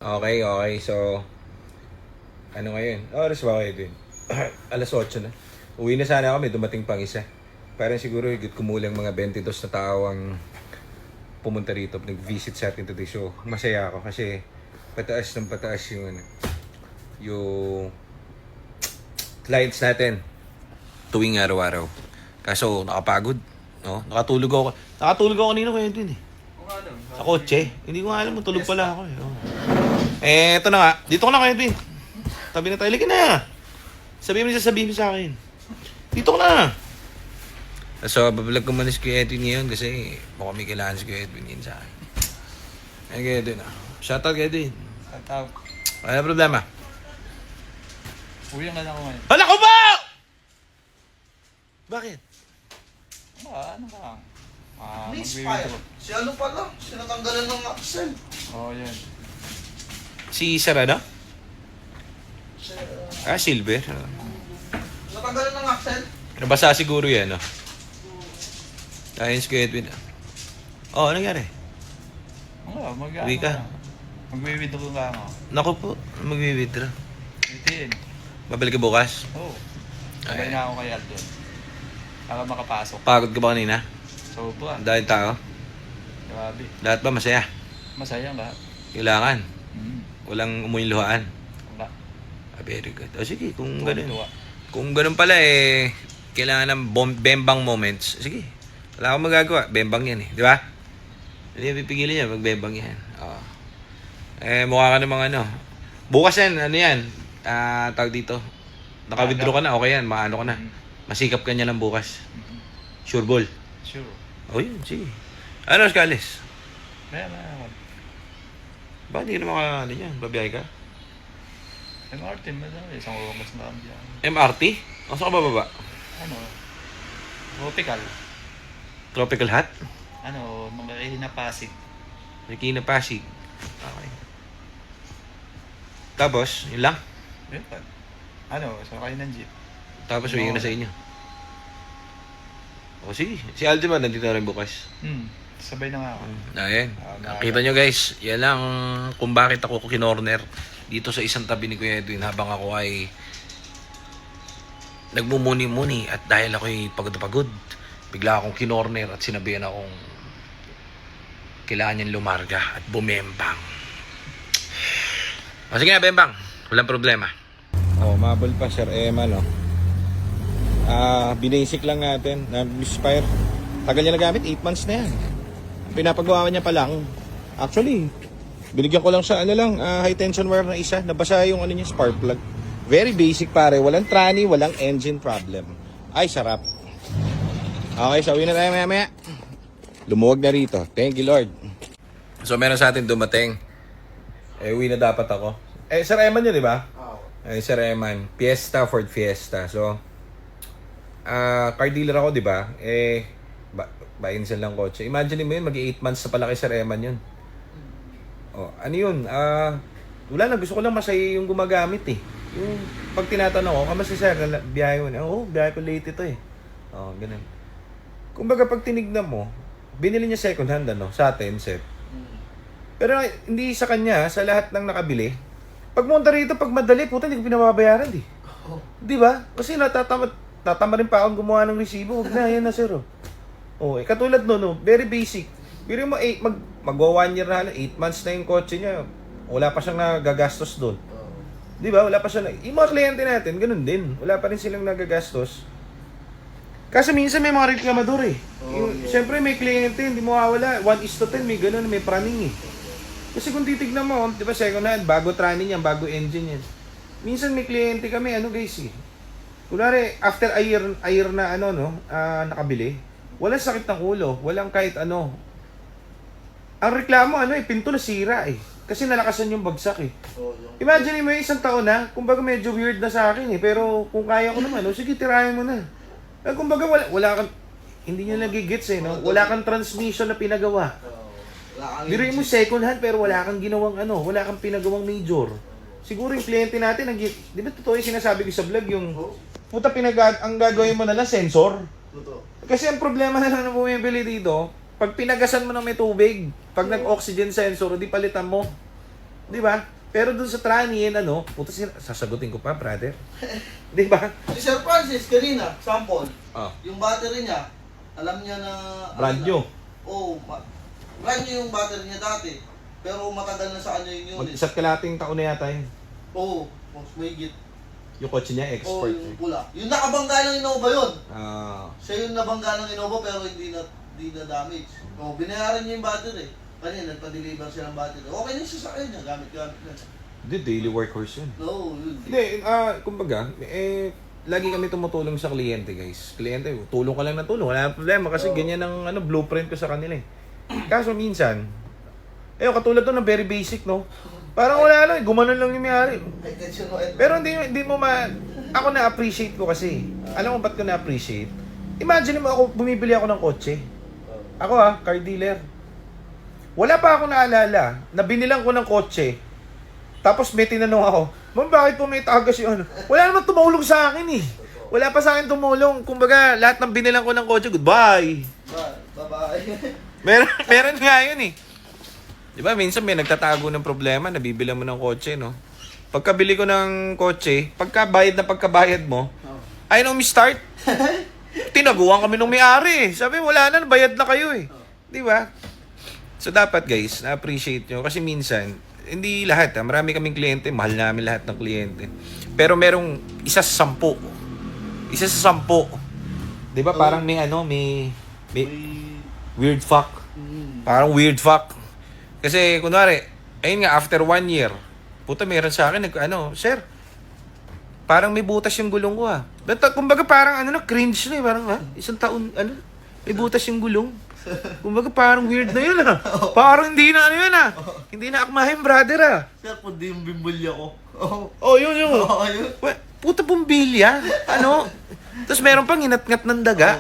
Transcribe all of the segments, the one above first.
Okay, okay. So, ano ngayon? Oras ba kayo din? Alas 8 na. Uwi na sana kami, dumating pang isa. Parang siguro higit kumulang mga 22 na tao ang pumunta rito, nag-visit sa atin today. So, masaya ako kasi pataas ng pataas yung clients natin tuwing araw-araw. Kaso, nakapagod. No? Nakatulog ako kanina kaya din eh. Sa kotse. Hindi ko alam, tulog pala ako eh. Oh. Eto na nga. Dito ko na kayo din. Tabi na tayo. Lagi na. Sabihin mo sa akin. Dito ko na. So, babalag ko muna si Kuya Edwin ngayon kasi mukhang may kailangan si Kuya Edwin ngayon sa akin. Ay, Kuya Edwin ah. Shoutout Kuya Edwin. Shoutout. Ano problema? Uwi nga lang ako ngayon. Hala ko ba? Bakit? Ano lang. Misfire. Si ano pala? Sinatanggalan ng axle. Oo, yan. Si Sarada? Silver. Sinatanggalan ng axle? Nabasa siguro yan, no? Ayun si Kuya Edwin. Oh, ano nangyari? Uwi ka? Magwi-withdraw lang ako. Naku po, magwi-withdraw. Itiin. Babalik ka bukas? Oo. Sabay na ako kay Aldo. Para makapasok. Pagod ka ba kanina? Sobra. Dahil tao? Grabe. Lahat ba masaya? Masaya lahat. Kailangan? Mm. Walang umuwi luhaan? Wala. Very good. O sige, kung Tuwa. ganun. Kung ganun pala eh, kailangan ng bembang moments. Sige, wala akong magagawa. Bembang yan eh. Di ba? Hindi pipigilin yan, magbembang yan. Oo. Mukha ka namang ano. Bukas yan, ano yan? Tawag dito. Naka-withdraw ka na, okay yan, maano ka na. Masikap ka niya lang bukas. Sure ball. Sure. O yun, sige. Ano, Scalis? Kaya na. Bakit hindi ka naman ano yan? Babiyahe ka? MRT, madami. Isang oras na kami dyan. MRT? O saan ka bababa? Ano? Tropical. Tropical Hut? Ano? Mga na Pasig. Marikina Pasig. Okay. Tapos, yun lang. Yun pa. Ano? Sakay ng jeep. Tapos, uwi na sa inyo. O sige, si Aldo man nandito na rin bukas. Sabay na nga ako. Ayan. Kita nyo guys, yan lang kung bakit ako kinorner dito sa isang tabi ni Kuya Edwin habang ako ay nagmumuni-muni at dahil ako ay pagod na pagod, bigla akong kinorner at sinabihan akong kailangan niyang lumarga at bumembang. O sige na, bembang. Walang problema. Oh, mabol pa Sir Emma, no? Binasic lang natin na misfire. Tagal niya nagamit, 8 months na yan. Pinapagawa niya pa lang. Actually, binigyan ko lang siya high tension wire na isa. Nabasa yung ano niya, spark plug. Very basic pare, walang tranny, walang engine problem. Ay, sarap. Okay, so uwi na tayo maya. Lumuwag na rito. Thank you Lord. So meron sa atin dumating. Uwi na dapat ako. Sir Eman yun, di ba? Sir Eman, Ford Fiesta. So, car dealer ako, di ba? Bainsan lang kotse. Imagine mo yun, mag-8 months na pala kay Sir Eman yun. Oh, ano yun? Wala na, gusto ko lang masaya yung gumagamit eh. Yung pag tinatanong ko, kamusta sir, biyahe mo na? Oo, biyahe ko late ito eh. Oh, ganun. Kumbaga pag tinignan mo, binili niya second hand sa atin, set. Pero hindi sa kanya, sa lahat ng nakabili. Pag munta rito, pag madali, puta, hindi ko pinababayaran di. Di ba? Kasi tatama rin pa akong gumawa ng resibo. Huwag na, yan na sir. Katulad very basic. Pero mo, magwa 1 year na, 8 months na yung kotse niya. Wala pa siyang nagagastos doon. Di ba? Wala pa siya yung mga kliyente natin, ganun din. Wala pa rin silang nagagastos. Kasi minsan may mga reklamador eh. Siyempre may kliyente, hindi mo mawawala. 1:10, may ganun, may praning eh. Kasi kung titignan mo, di ba second hand, bago tranny yan, bago engine yan. Minsan may kliyente kami, guys eh. Kunwari, after a year na nakabili, walang sakit ng ulo, walang kahit ano. Ang reklamo, pinto na sira eh. Kasi nalakasan yung bagsak eh. Imagine mo yung isang taon na, kumbaga medyo weird na sa akin eh. Pero kung kaya ko naman, sige, tirahin mo na. Kumbaga wala kang, hindi nyo nagigits eh, no? Wala kang transmission na pinagawa. Biruin mo second hand pero wala kang ginawang wala kang pinagawang major. Siguro yung kliyente natin, di ba totoo yung sinasabi ko sa vlog, yung puta ang gagawin mo na lang sensor. Kasi ang problema na lang na bumibili dito, pag pinagasan mo ng may tubig, pag nag-oxygen sensor, di palitan mo. Di ba? Pero dun sa Tranian, ano, puta sasagutin ko pa, brother. Di ba? Si Sir Francis, kanina, sample. Oh. Yung battery niya, alam niya na... Brand new. Oo, brand new yung battery niya dati. Pero matagal na sa kanya yung unit. Isa't kalating taon na yata yun. Oo, mas may git. Yung kotse niya, Oo, expert. yung pula. Yung nakabangga ng Innova yun. Ah. Siya yung nabangga ng Innova pero hindi na damage. Oo, binayaran niya yung battery. Kanina, nagpa-deliver siya ng battery. Okay na siya sa kanya, gamit-gamit na. Hindi, daily workhorse yun. Oo, yun. Hindi, kumbaga, lagi kami tumutulong sa kliyente, guys. Kliyente, tulong ka lang ng tulong. Wala nang problema kasi ganyan ang blueprint ko sa kanila eh. Kaso minsan, katulad to ng very basic, no? Parang wala lang, gumanon lang yung may-ari. Pero hindi mo ako na-appreciate ko kasi. Alam mo ba't ko na-appreciate? Imagine mo ako, bumibili ako ng kotse. Ako car dealer. Wala pa ako naalala na binilang ko ng kotse. Tapos may tinanong ako, Ma'am, bakit po may tagas yung ano? Wala naman tumulong sa akin eh. Wala pa sa akin tumulong. Kumbaga, lahat ng binilang ko ng kotse, goodbye. Bye-bye. Meron nga yun eh. Di ba, minsan may nagtatago ng problema, nabibilang mo ng kotse, no? Pagkabili ko ng kotse, pagkabayad mo, ayaw nang start. Tinaguan kami nung may-ari eh. Sabi, wala na, bayad na kayo eh. Di ba? So dapat guys, na-appreciate nyo. Kasi minsan, hindi lahat marami kaming kliyente, mahal namin lahat ng kliyente. Pero merong isa sa 10. Isa sa 10. Di ba, parang may weird fuck. Parang weird fuck. Kasi, kunwari, ayun nga, after 1 year, puta, meron sa akin, Sir, parang may butas yung gulong ko kumbaga parang, cringe na eh, parang, isang taon, may butas yung gulong. Kumbaga parang weird na yun Parang hindi na hindi na akmahin, brother Sir, pundi yung bimbolya ko. Yun. Oo, yun. Puta bumbilya. Tapos meron pang nginat-ngat ng daga.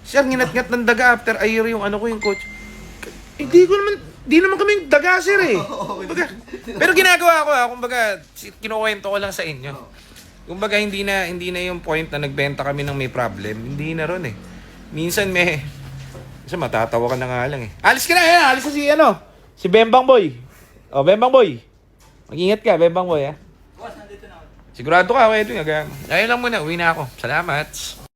Sir, nginat-ngat ng daga after a year yung yung coach. Di naman kami daga, sir eh. Kumbaga, pero ginagawa ko kumbaga, kinukwento ko lang sa inyo. Kumbaga, hindi na yung point na nagbenta kami ng may problem. Hindi na ron eh. Minsan matatawa ka na nga lang eh. Alis ka na, alis na si Bembang Boy. Bembang Boy. Mag-ingat ka, Bembang Boy Boss, nandito na ako. Sigurado ka, ayun lang muna, uwi na ako. Salamat.